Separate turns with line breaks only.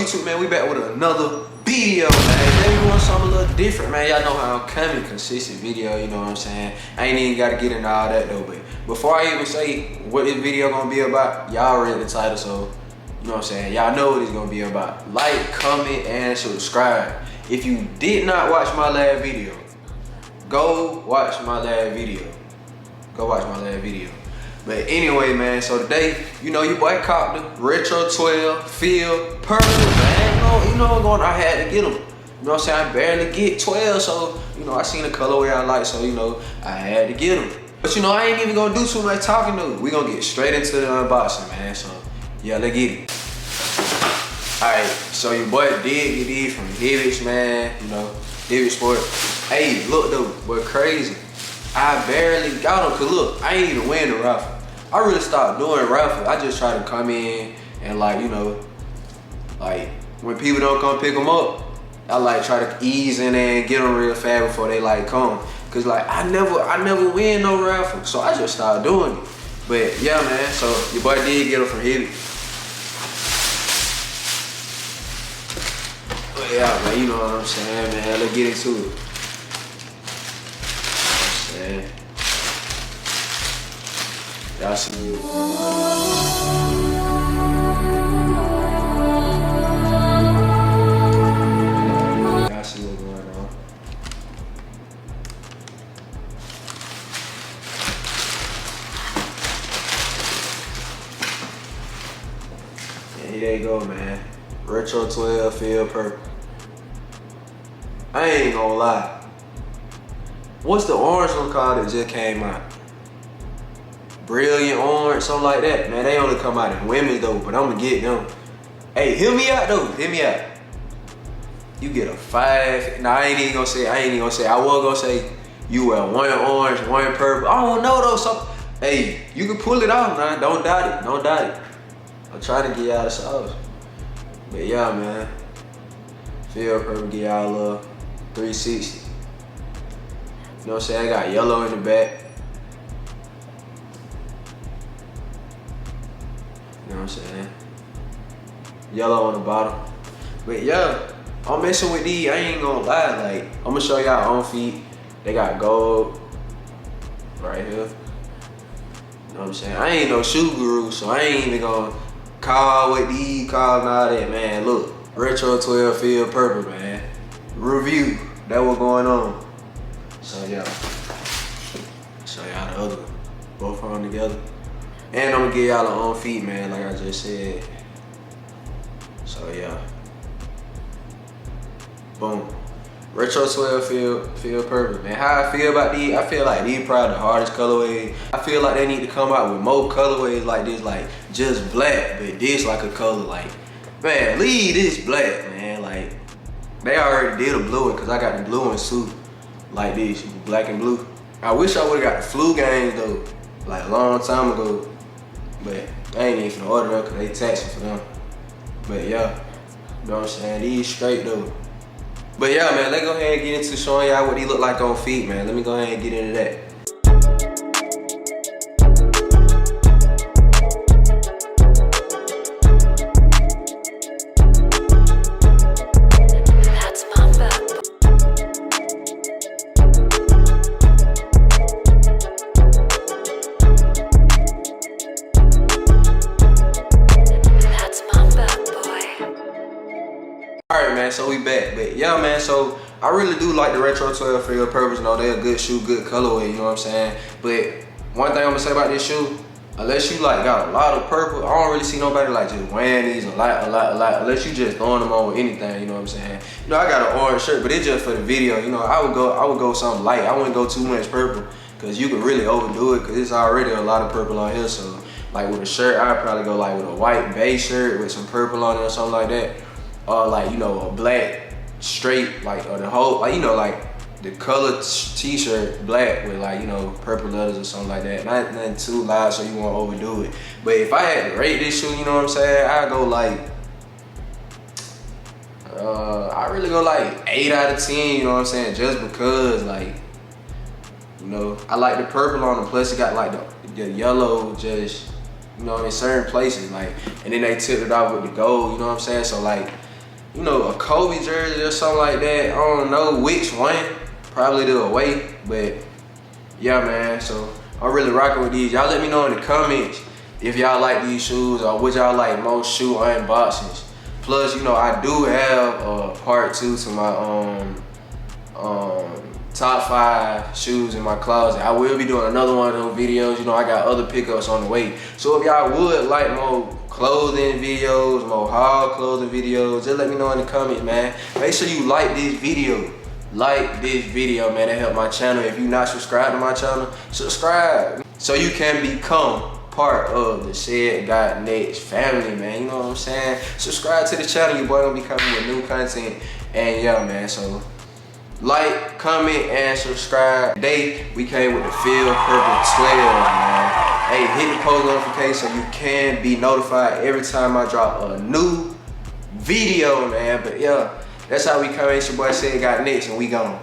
YouTube, man? We back with another video, man. Today we doing something a little different, man. Y'all know how I'm coming, consistent video, you know what I'm saying? I ain't even gotta get into all that though, but before I even say what this video gonna be about, y'all read the title, so you know what I'm saying? Y'all know what it's gonna be about. Like, comment, and subscribe. If you did not watch my last video, go watch my last video. Go watch my last video. But anyway, man, so today, you know, your boy copped the Retro 12 Feel Purple, man. You know what's going on? I had to get them. You know what I'm saying? I barely get 12, so, you know, I seen the colorway I like, so, you know, I had to get them. But, you know, I ain't even gonna do too much talking, though. We gonna get straight into the unboxing, man. So, yeah, let's get it. Alright, so your boy did get these from Hibbits, man. You know, Hibbits Sport. Hey, look, though, but crazy. I barely got them, cause look, I ain't even win the raffle. I really stopped doing raffle. I just try to come in and like, you know, like when people don't come pick them up, I like try to ease in there and get them real fast before they like come. Cause like I never win no raffle, so I just started doing it. But yeah, man, so your boy did get them from Hibbit. But yeah, man, you know what I'm saying, man. Let's get into it. Y'all see me. Y'all see what's going on. And here they go, man. Retro 12 Feel Purple. I ain't gonna lie. What's the orange one called that just came out? Brilliant Orange, something like that. Man, they only come out in women's though, but I'm gonna get them. Hey, hear me out though, hear me out. You get a 5. Nah, I ain't even gonna say. I was gonna say you wear one orange, one purple. I don't know though, so hey, you can pull it off, man. Don't doubt it, don't doubt it. I'm trying to get y'all the sauce. But yeah, man. Feel Purple, get y'all a little 360. You know what I'm saying? I got yellow in the back. You know what I'm saying? Yellow on the bottom. But yeah, I'm messing with these. I ain't gonna lie. Like, I'm gonna show y'all on feet. They got gold right here. You know what I'm saying? I ain't no shoe guru, so I ain't even gonna call what these call and all that, man. Look, Retro 12 Feel Purple, man. Review. That what's going on. So yeah, show y'all the other one. Both of them together. And I'm gonna give y'all on feet, man, like I just said. So yeah. Boom. Retro 12 Feel Purple, man. How I feel about these, I feel like these probably the hardest colorway. I feel like they need to come out with more colorways like this, like just black, but this like a color, like, man, leave this black, man. Like, they already did a blue one, cause I got the blue one too. Like this, black and blue. I wish I would've got the flu games though, like a long time ago. But I ain't even finna order them cause they taxing for them. But yeah, you know what I'm saying? These straight though. But yeah, man, let's go ahead and get into showing y'all what these look like on feet, man. Let me go ahead and get into that. Alright, man, so we back. But yeah, man, so I really do like the Retro 12 Feel Purple. You know, they're a good shoe, good colorway, you know what I'm saying? But one thing I'm gonna say about this shoe, unless you like got a lot of purple, I don't really see nobody like just wearing these a lot, unless you just throwing them on with anything, you know what I'm saying? You know, I got an orange shirt, but it's just for the video. You know, I would go something light. I wouldn't go too much purple, cause you could really overdo it, cause it's already a lot of purple on here. So like with a shirt, I'd probably go like with a white base shirt with some purple on it or something like that. Or like, you know, a black straight, like, or the whole, like, you know, like the color t-shirt black with like, you know, purple letters or something like that. Not nothing too loud so you won't overdo it. But if I had to rate this shoe, you know what I'm saying, I'd go like, I really go like 8 out of 10, you know what I'm saying? Just because, like, you know, I like the purple on them, plus it got like the yellow just, you know, in certain places, like, and then they tipped it off with the gold, you know what I'm saying? So like, you know, a Kobe jersey or something like that. I don't know which one. Probably the away, but yeah, man. So I'm really rocking with these. Y'all let me know in the comments if y'all like these shoes or what y'all like most shoe unboxings. Plus, you know, I do have a part 2 to my top 5 shoes in my closet. I will be doing another one of those videos. You know, I got other pickups on the way. So if y'all would like more clothing videos, more haul clothing videos, just let me know in the comments, man. Make sure you like this video. Like this video, man. That help my channel. If you're not subscribed to my channel, subscribe so you can become part of the SedGotNext family, man. You know what I'm saying? Subscribe to the channel. Your boy gonna be coming with new content. And yeah, man. So like, comment, and subscribe. Today we came with the Feel Purple 12, man. Hey, hit the post notification so you can be notified every time I drop a new video, man. But yeah, that's how we come. It's your boy SedGotNext, and we gone.